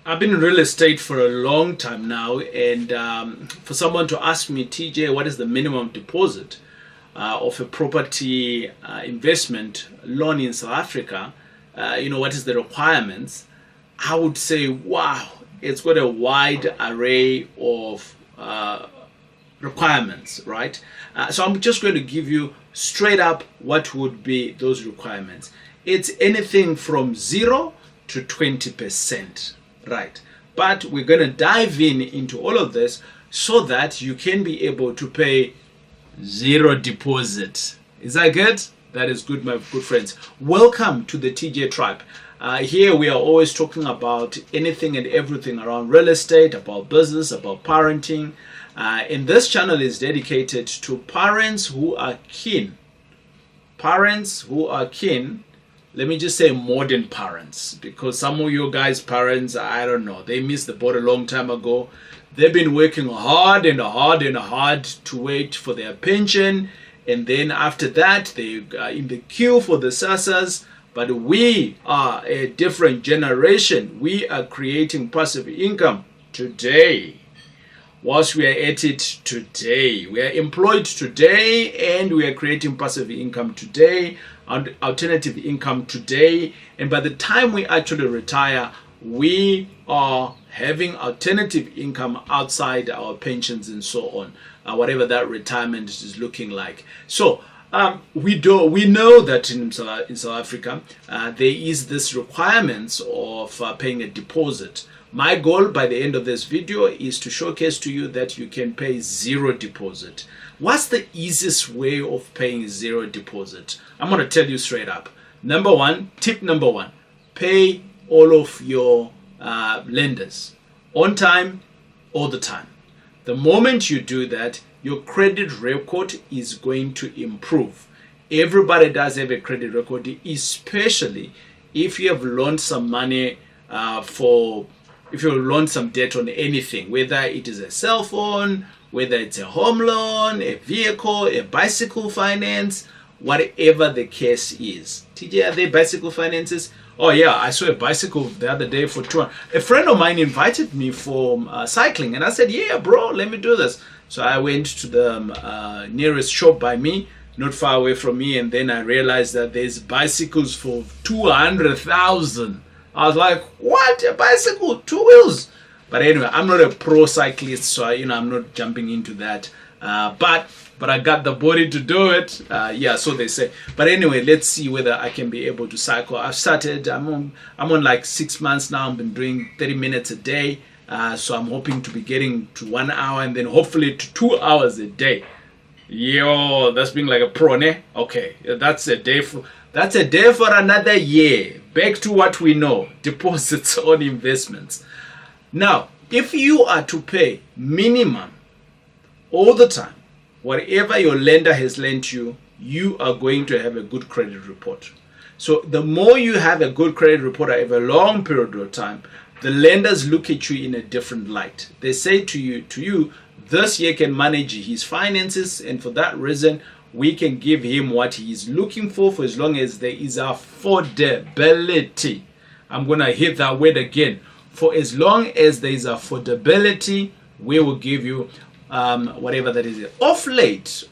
I've been in real estate for a long time now, and for someone to ask me, TJ, what is the minimum deposit of a property investment loan in South Africa? What is the requirements? I would say, wow, it's got a wide array of requirements, right? So I'm just going to give you straight up what would be those requirements. It's anything from 0 to 20%, right? But we're going to dive into all of this so that you can be able to pay zero deposit. Is that good? That is good, my good friends. Welcome to the TJ Tribe. Here we are always talking about anything and everything around real estate, about business, about parenting. And this channel is dedicated to parents who are keen. Parents who are keen. Let me just say modern parents, because some of you guys parents, I don't know, they missed the boat a long time ago. They've been working hard and hard and hard to wait for their pension, and then after that they are in the queue for the SASAs. But we are a different generation. We are creating passive income today. Whilst we are at it today, we are employed today, and we are creating passive income today, and alternative income today. And by the time we actually retire, we are having alternative income outside our pensions and so on, whatever that retirement is looking like. So we know that in South Africa there is this requirements of paying a deposit. My goal by the end of this video is to showcase to you that you can pay zero deposit. What's the easiest way of paying zero deposit? I'm going to tell you straight up. Tip number one, pay all of your lenders on time, all the time. The moment you do that, your credit record is going to improve. Everybody does have a credit record, especially if you have loaned some money if you loan some debt on anything, whether it is a cell phone, whether it's a home loan, a vehicle, a bicycle finance, whatever the case is. TJ, are there bicycle finances? Oh yeah, I saw a bicycle the other day for 200. A friend of mine invited me for cycling, and I said, yeah, bro, let me do this. So I went to the nearest shop by me, not far away from me, and then I realized that there's bicycles for 200,000. I was like, what? A bicycle? 2 wheels? But anyway, I'm not a pro cyclist, so I'm not jumping into that. But I got the body to do it. Yeah, so they say. But anyway, let's see whether I can be able to cycle. I've started. I'm on like 6 months now. I've been doing 30 minutes a day. So I'm hoping to be getting to 1 hour and then hopefully to 2 hours a day. Yo, that's being like a pro, ne? Okay, that's a day for another year. Back to what we know, deposits on investments. Now, if you are to pay minimum all the time, whatever your lender has lent you, you are going to have a good credit report. So the more you have a good credit report over a long period of time, the lenders look at you in a different light. They say to you, this year can manage his finances, and for that reason, we can give him what he is looking for as long as there is affordability. I'm going to hit that word again. For as long as there is affordability, we will give you whatever that is. Off late,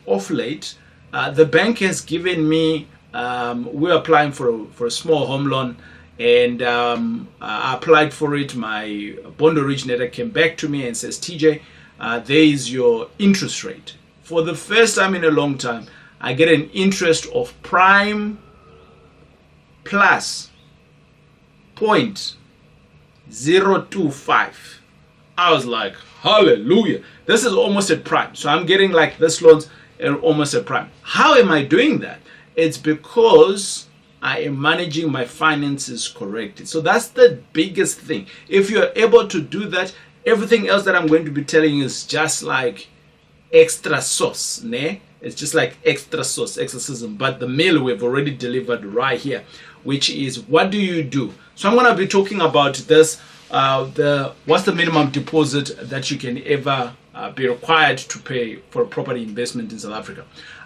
the bank has given me, we're applying for a small home loan, and I applied for it. My bond originator came back to me and says, TJ, there is your interest rate. For the first time in a long time, I get an interest of prime plus 0.025. I was like, hallelujah. This is almost at prime. So I'm getting like this loans almost at prime. How am I doing that? It's because I am managing my finances correctly. So that's the biggest thing. If you're able to do that, everything else that I'm going to be telling you is just like extra sauce, ne? It's just like extra sauce, exorcism. But the meal we've already delivered right here, which is what do you do? So I'm going to be talking about this. What's the minimum deposit that you can ever be required to pay for a property investment in South Africa?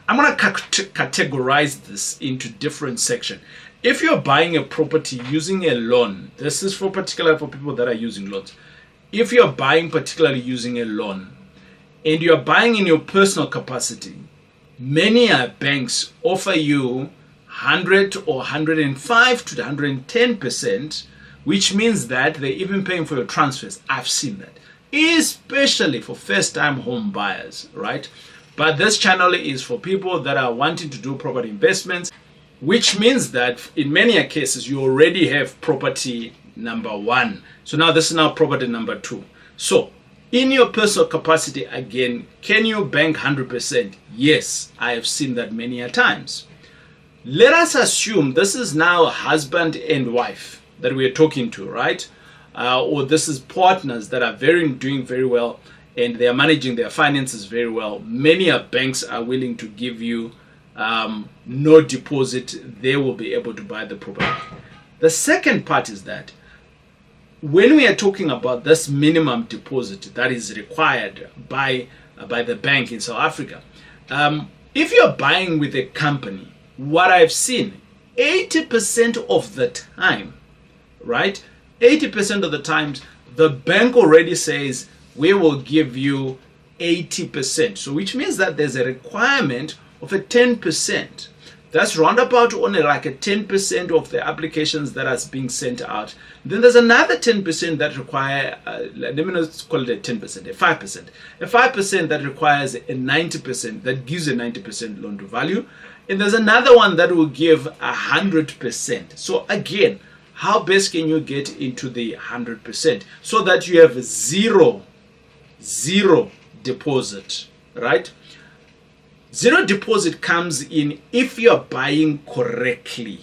I'm going to categorize this into different sections. if you're buying a property using a loan, this is particularly for people that are using loans. If you're buying particularly using a loan and you're buying in your personal capacity, many banks offer you 100 or 105 to 110%, which means that they're even paying for your transfers. I've seen that, especially for first-time home buyers, right? But this channel is for people that are wanting to do property investments, which means that in many cases you already have property number one. So now this is now property number two. So in your personal capacity, again, can you bank 100%? Yes, I have seen that many a times. Let us assume this is now a husband and wife that we are talking to, right? Or this is partners that are doing very well and they are managing their finances very well. Many banks are willing to give you no deposit. They will be able to buy the property. The second part is that when we are talking about this minimum deposit that is required by the bank in South Africa, if you're buying with a company, what I've seen, 80% of the time, right? 80% of the times, the bank already says, we will give you 80%. So which means that there's a requirement of a 10%. That's roundabout only like a 10% of the applications that are being sent out. Then there's another 10% that require, let me not call it a 10%, a 5%. A 5% that requires a 90%, that gives a 90% loan to value. And there's another one that will give 100%. So again, how best can you get into the 100% so that you have zero deposit, right? Zero deposit comes in if you're buying correctly.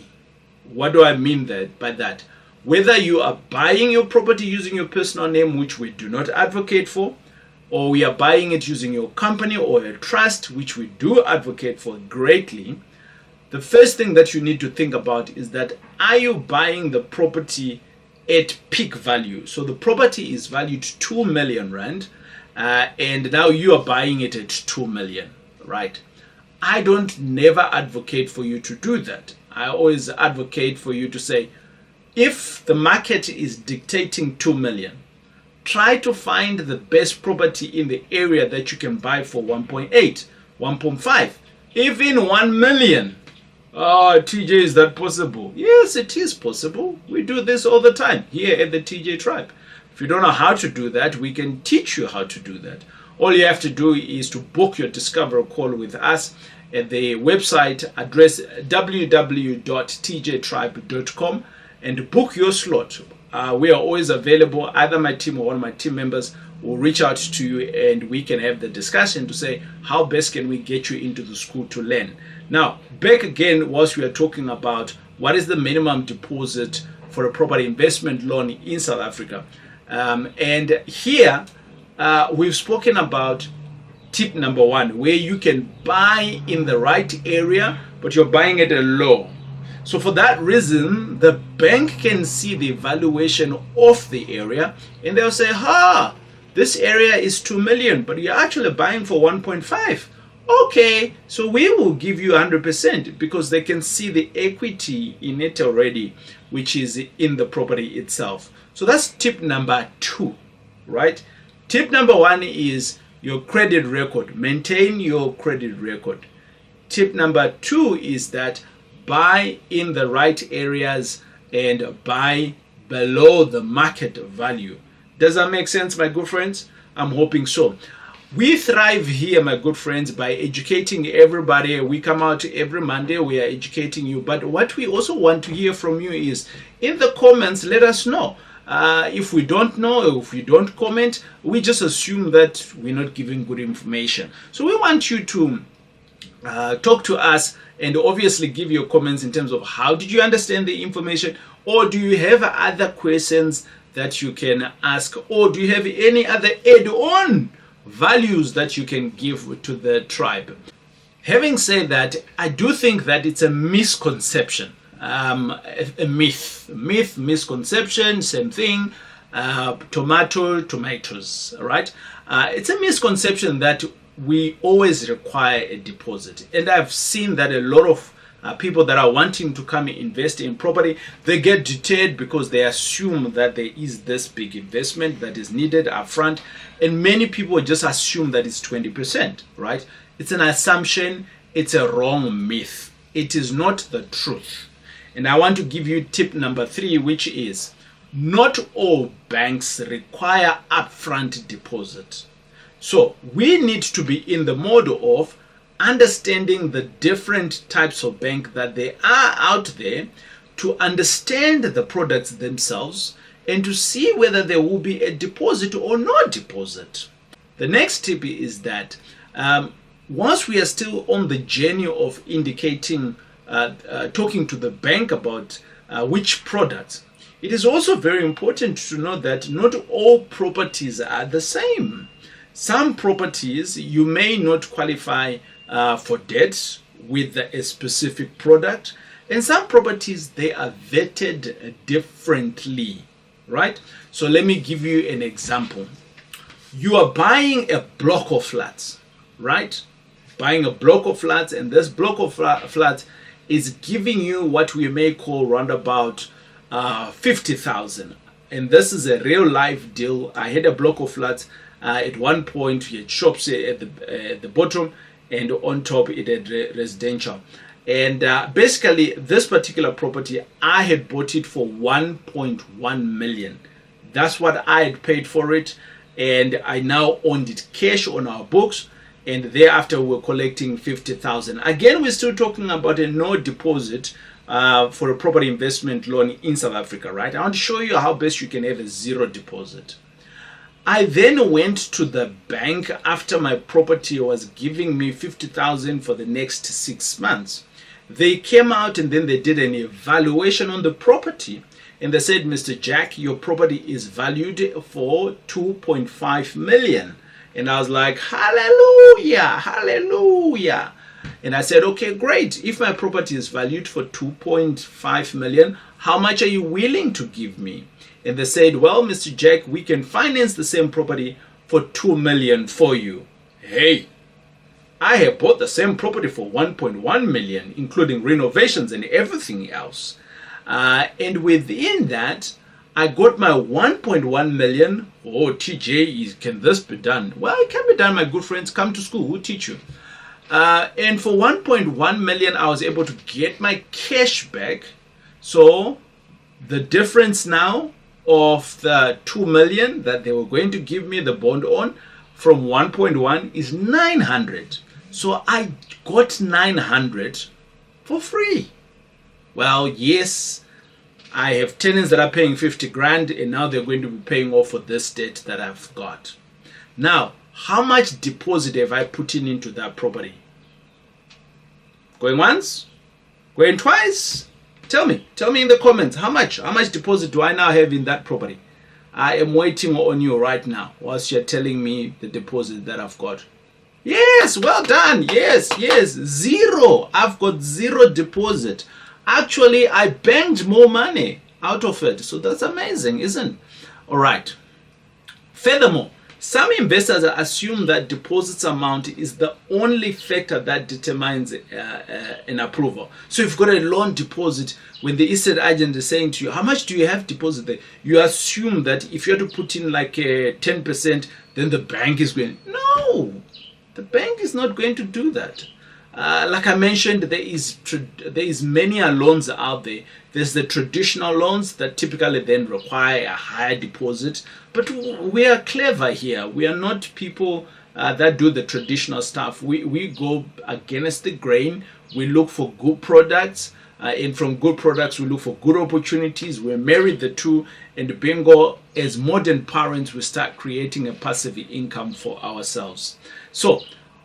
What do I mean by that? Whether you are buying your property using your personal name, which we do not advocate for, or we are buying it using your company or a trust, which we do advocate for greatly, the first thing that you need to think about is that, are you buying the property at peak value? So the property is valued 2 million rand, and now you are buying it at 2 million, right? I don't never advocate for you to do that. I always advocate for you to say, if the market is dictating 2 million, try to find the best property in the area that you can buy for 1.8, 1.5, even 1 million. Oh, TJ, is that possible? Yes, it is possible. We do this all the time here at the TJ Tribe. If you don't know how to do that, we can teach you how to do that. All you have to do is to book your discovery call with us at the website address www.tjtribe.com and book your slot. We are always available. Either my team or one of my team members will reach out to you and we can have the discussion to say, how best can we get you into the school to learn? Now, back again, whilst we are talking about what is the minimum deposit for a property investment loan in South Africa. And here, we've spoken about tip number one, where you can buy in the right area, but you're buying at a low. So for that reason, the bank can see the valuation of the area and they'll say, this area is 2 million, but you're actually buying for 1.5. Okay, so we will give you 100% because they can see the equity in it already, which is in the property itself. So that's tip number two, right? Tip number one is your credit record. Maintain your credit record. Tip number two is that buy in the right areas and buy below the market value. Does that make sense, my good friends? I'm hoping so. We thrive here, my good friends, by educating everybody. We come out every Monday, we are educating you. But what we also want to hear from you is, in the comments, let us know. If we don't know, if you don't comment, we just assume that we're not giving good information. So we want you to talk to us and obviously give your comments in terms of how did you understand the information, or do you have other questions that you can ask, or do you have any other add-on values that you can give to the tribe. Having said that, I do think that it's a misconception, a misconception, same thing, tomatoes, right? It's a misconception that we always require a deposit. And I've seen that a lot of people that are wanting to come and invest in property, they get deterred because they assume that there is this big investment that is needed upfront, and many people just assume that it's 20%, right? It's an assumption, it's a wrong myth. It is not the truth. And I want to give you tip number 3, which is not all banks require upfront deposit. So we need to be in the mode of understanding the different types of bank that there are out there, to understand the products themselves and to see whether there will be a deposit or no deposit. The next tip is that once we are still on the journey of indicating, talking to the bank about which products, it is also very important to know that not all properties are the same. Some properties you may not qualify for debt with a specific product, and some properties they are vetted differently, right? So let me give you an example. You are buying a block of flats, right? Buying a block of flats, and this block of flats is giving you what we may call roundabout 50,000, and this is a real life deal. I had a block of flats. At one point, we had shops at the bottom, and on top it had residential. And basically, this particular property, I had bought it for 1.1 million. That's what I had paid for it, and I now owned it cash on our books. And thereafter, we're collecting 50,000. Again, we're still talking about a no deposit for a property investment loan in South Africa, right? I want to show you how best you can have a zero deposit. I then went to the bank after my property was giving me 50,000 for the next 6 months. They came out and then they did an evaluation on the property, and they said, Mr. Jack, your property is valued for 2.5 million. And I was like, hallelujah, hallelujah. And I said, okay, great. If my property is valued for 2.5 million, how much are you willing to give me? And they said, well, Mr. Jack, we can finance the same property for 2 million for you. Hey, I have bought the same property for 1.1 million, including renovations and everything else. And within that, I got my 1.1 million. Oh, TJ, can this be done? Well, it can be done, my good friends. Come to school, we'll teach you. And for 1.1 million, I was able to get my cash back. So the difference now of the 2 million that they were going to give me the bond on from 1.1 is 900. So I got 900 for free. Well, yes, I have tenants that are paying 50 grand, and now they're going to be paying off for this debt that I've got. Now, how much deposit have I put into that property? Going once? Going twice? Tell me in the comments, how much deposit do I now have in that property? I am waiting on you right now whilst you're telling me the deposit that I've got. Yes, well done. Yes, zero. I've got zero deposit. Actually, I banked more money out of it. So that's amazing, isn't it? All right. Furthermore, some investors assume that deposits amount is the only factor that determines an approval. So if you've got a loan deposit, when the estate agent is saying to you, how much do you have deposit there? You assume that if you have to put in like 10%, then the bank is going. No, the bank is not going to do that. Like I mentioned, there is many loans out there. There's the traditional loans that typically then require a higher deposit. But we are clever here. We are not people that do the traditional stuff. We go against the grain. We look for good products. And from good products, we look for good opportunities. We marry the two. And bingo, as modern parents, we start creating a passive income for ourselves. So,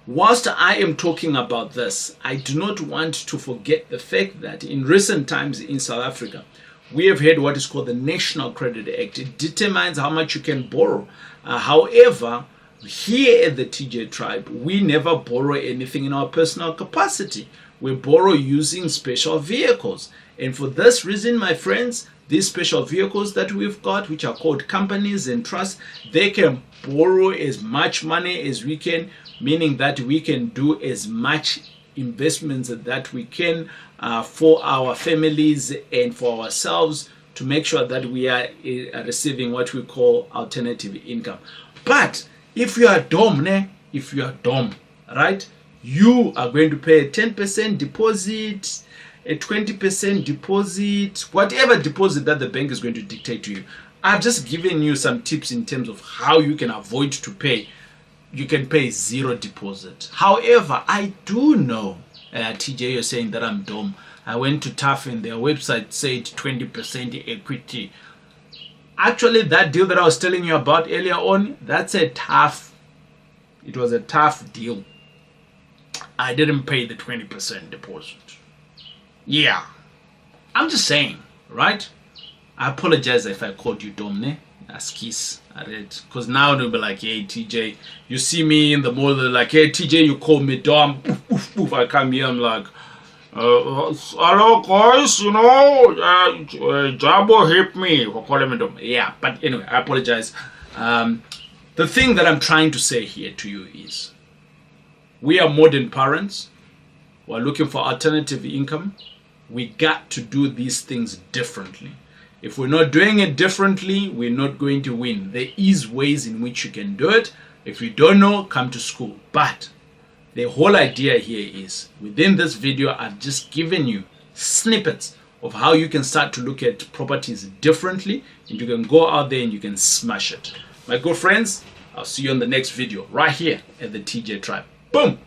whilst I am talking about this, I do not want to forget the fact that in recent times in South Africa, we have had what is called the National Credit Act. It determines how much you can borrow. However, here at the TJ Tribe, we never borrow anything in our personal capacity. We borrow using special vehicles. And for this reason, my friends, these special vehicles that we've got, which are called companies and trusts, they can borrow as much money as we can, meaning that we can do as much investments that we can for our families and for ourselves to make sure that we are receiving what we call alternative income. But if you are dom, right, you are going to pay a 10% deposit, a 20% deposit, whatever deposit that the bank is going to dictate to you. I've just given you some tips in terms of how you can avoid to pay. You can pay zero deposit. However, I do know, TJ, you're saying that I'm dumb. I went to TAF and their website said 20% equity. Actually, that deal that I was telling you about earlier on, it was a tough deal. I didn't pay the 20% deposit. Yeah. I'm just saying, right? I apologize if I called you Domne. Askis. Because now they'll be like, hey, TJ, you see me in the mall, they're like, hey, TJ, you call me Dom. Oof. I come here, I'm like, hello, guys, Jabo hit me for calling me Dom. Yeah, but anyway, I apologize. The thing that I'm trying to say here to you is, we are modern parents. We're looking for alternative income. We got to do these things differently. If we're not doing it differently, we're not going to win. There is ways in which you can do it. If you don't know, come to school. But the whole idea here is, within this video, I've just given you snippets of how you can start to look at properties differently, and you can go out there and you can smash it. My good friends, I'll see you on the next video right here at the TJ Tribe. Boom!